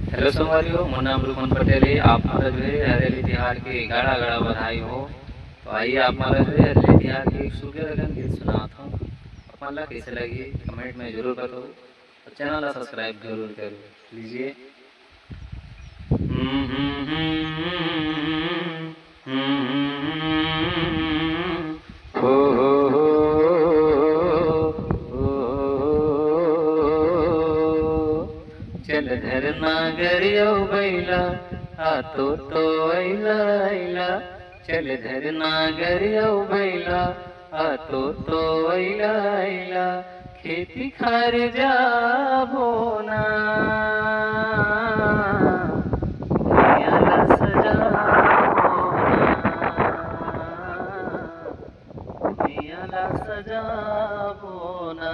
Hello संगवारियों, मोर नाम रुकमन पटेल है। आप मारा जो है हरेली तिहार की गाड़ा गाड़ा बधाई हो। तो आइए आप मारा जो है हरेली तिहार की एक सूखे लगन गीत सुनाता हूँ। अपन ला कैसे लगी कमेंट में जरूर बताओ और चैनल ला सब्सक्राइब जरूर कर लीजिए। हो हो चल धर नागरियो बैला तो ऐला ऐला। चल धर नागरियो बैला तो ऐला ऐला। खेती खार जाबो ना भैयाला सजाबो ना भैयाला सजाबो ना।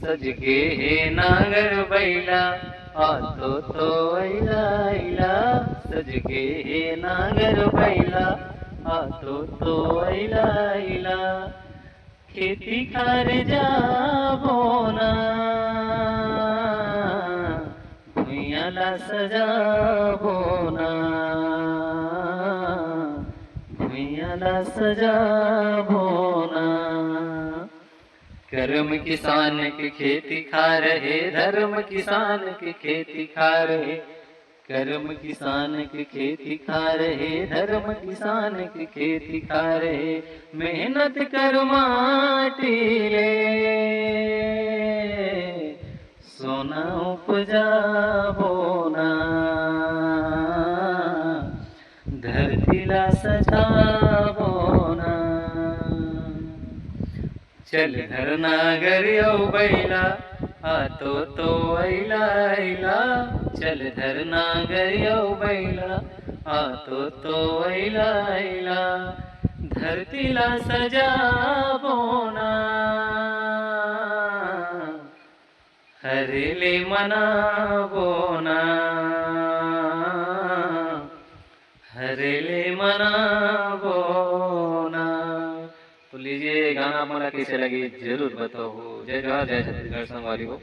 सज के हे नागर बैला तो ऐला ऐला। सज के हे नागर बैला तो ऐला ऐला। खेती खार जाबो ना भुइयाला सजाबो ना भुइयाला सजाबो ना। कर्म किसान की खेती खा रहे, धर्म किसान की खेती खा रहे। कर्म किसान की खेती खा रहे, धर्म किसान की खेती खा रहे। मेहनत कर माटी ले सोना उपजाबो ना धरतीला सजाबो ना। चल धर नागरियो बैला तो ऐला ऐला। चल धर नागरियो बैला तो ऐला ऐला। धरतीला सजाबो ना हरेले मनाबो ना हरेले मनाबो ना। तो लीजिए गाना हमारा कैसे लगे जरूर बताओ। जय जवाहर जय छत्तीसगढ़ संगवारी हो।